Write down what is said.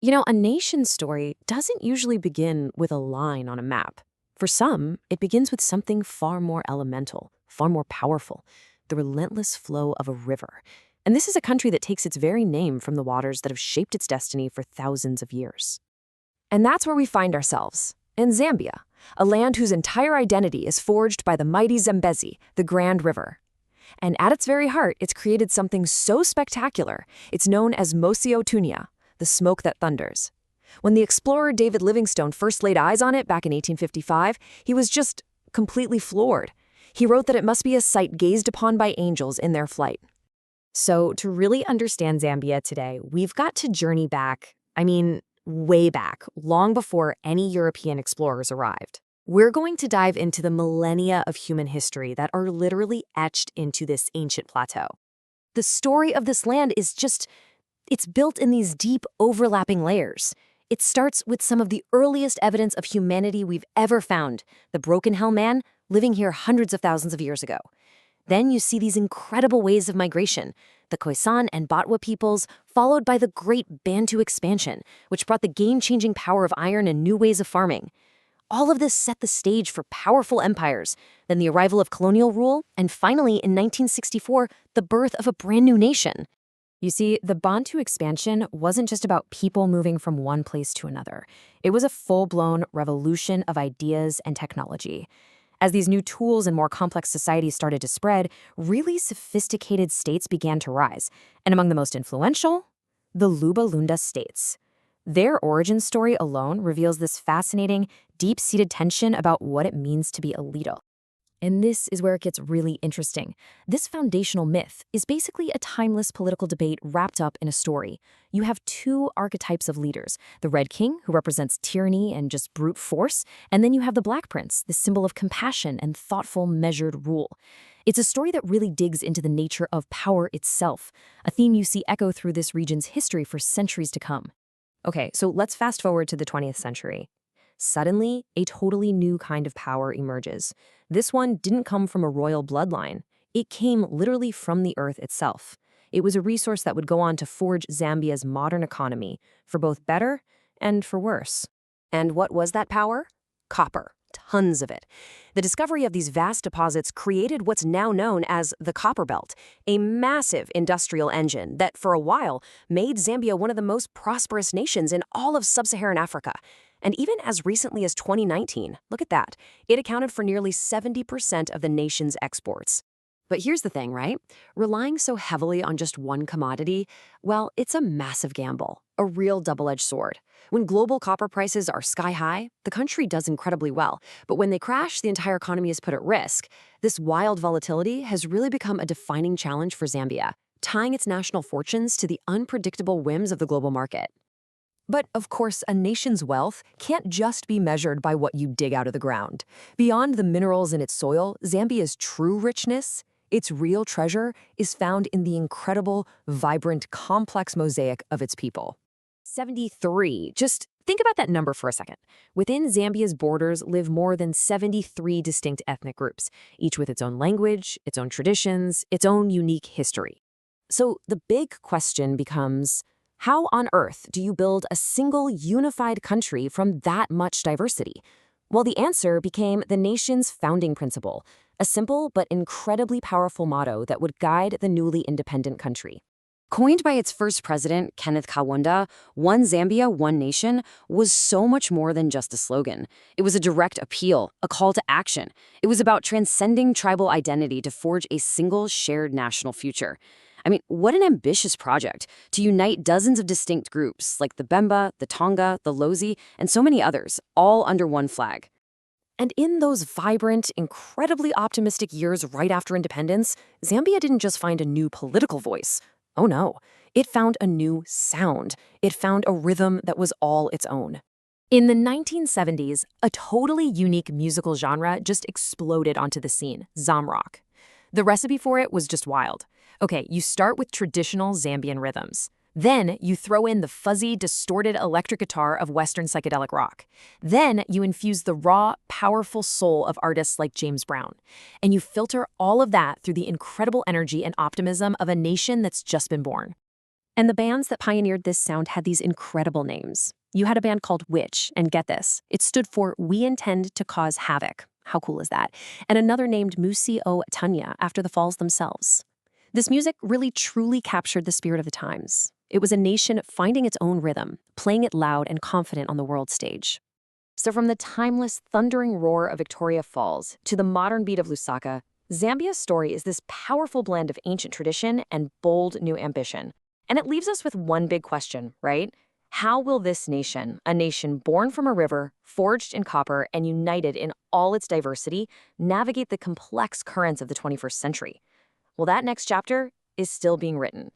A nation's story doesn't usually begin with a line on a map. For some, it begins with something far more elemental, far more powerful, the relentless flow of a river. And this is a country that takes its very name from the waters that have shaped its destiny for thousands of years. And that's where we find ourselves, in Zambia, a land whose entire identity is forged by the mighty Zambezi, the Grand River. And at its very heart, it's created something so spectacular, it's known as Mosi-oa-Tunya, the smoke that thunders. When the explorer David Livingstone first laid eyes on it back in 1855, he was just completely floored. He wrote that it must be a sight gazed upon by angels in their flight. So to really understand Zambia today, we've got to journey back, way back, long before any European explorers arrived. We're going to dive into the millennia of human history that are literally etched into this ancient plateau. The story of this land is it's built in these deep, overlapping layers. It starts with some of the earliest evidence of humanity we've ever found, the Broken Hill Man living here hundreds of thousands of years ago. Then you see these incredible waves of migration, the Khoisan and Batwa peoples, followed by the great Bantu expansion, which brought the game-changing power of iron and new ways of farming. All of this set the stage for powerful empires, then the arrival of colonial rule, and finally, in 1964, the birth of a brand new nation. You see, the Bantu expansion wasn't just about people moving from one place to another. It was a full-blown revolution of ideas and technology. As these new tools and more complex societies started to spread, really sophisticated states began to rise. And among the most influential, the Luba-Lunda states. Their origin story alone reveals this fascinating, deep-seated tension about what it means to be a leader. And this is where it gets really interesting. This foundational myth is basically a timeless political debate wrapped up in a story. You have two archetypes of leaders, the Red King, who represents tyranny and just brute force, and then you have the Black Prince, the symbol of compassion and thoughtful, measured rule. It's a story that really digs into the nature of power itself, a theme you see echo through this region's history for centuries to come. Okay, so let's fast forward to the 20th century. Suddenly, a totally new kind of power emerges. This one didn't come from a royal bloodline. It came literally from the earth itself. It was a resource that would go on to forge Zambia's modern economy, for both better and for worse. And what was that power? Copper. Tons of it. The discovery of these vast deposits created what's now known as the Copper Belt, a massive industrial engine that, for a while, made Zambia one of the most prosperous nations in all of sub-Saharan Africa. And even as recently as 2019, look at that, it accounted for nearly 70% of the nation's exports. But here's the thing, right? Relying so heavily on just one commodity, well, it's a massive gamble, a real double-edged sword. When global copper prices are sky high, the country does incredibly well. But when they crash, the entire economy is put at risk. This wild volatility has really become a defining challenge for Zambia, tying its national fortunes to the unpredictable whims of the global market. But, of course, a nation's wealth can't just be measured by what you dig out of the ground. Beyond the minerals in its soil, Zambia's true richness, its real treasure, is found in the incredible, vibrant, complex mosaic of its people. 73. Just think about that number for a second. Within Zambia's borders live more than 73 distinct ethnic groups, each with its own language, its own traditions, its own unique history. So the big question becomes, how on earth do you build a single unified country from that much diversity? Well, the answer became the nation's founding principle, a simple but incredibly powerful motto that would guide the newly independent country. Coined by its first president, Kenneth Kaunda, One Zambia, One Nation was so much more than just a slogan. It was a direct appeal, a call to action. It was about transcending tribal identity to forge a single shared national future. What an ambitious project to unite dozens of distinct groups like the Bemba, the Tonga, the Lozi, and so many others, all under one flag. And in those vibrant, incredibly optimistic years right after independence, Zambia didn't just find a new political voice. Oh no, it found a new sound. It found a rhythm that was all its own. In the 1970s, a totally unique musical genre just exploded onto the scene, Zamrock. The recipe for it was just wild. Okay, you start with traditional Zambian rhythms. Then you throw in the fuzzy, distorted electric guitar of Western psychedelic rock. Then you infuse the raw, powerful soul of artists like James Brown. And you filter all of that through the incredible energy and optimism of a nation that's just been born. And the bands that pioneered this sound had these incredible names. You had a band called Witch, and get this, it stood for We Intend to Cause Havoc. How cool is that? And another named Musi o Tunya after the falls themselves. This music really truly captured the spirit of the times. It was a nation finding its own rhythm, playing it loud and confident on the world stage. So from the timeless, thundering roar of Victoria Falls to the modern beat of Lusaka, Zambia's story is this powerful blend of ancient tradition and bold new ambition. And it leaves us with one big question, right? How will this nation, a nation born from a river, forged in copper, and united in all its diversity, navigate the complex currents of the 21st century? Well, that next chapter is still being written.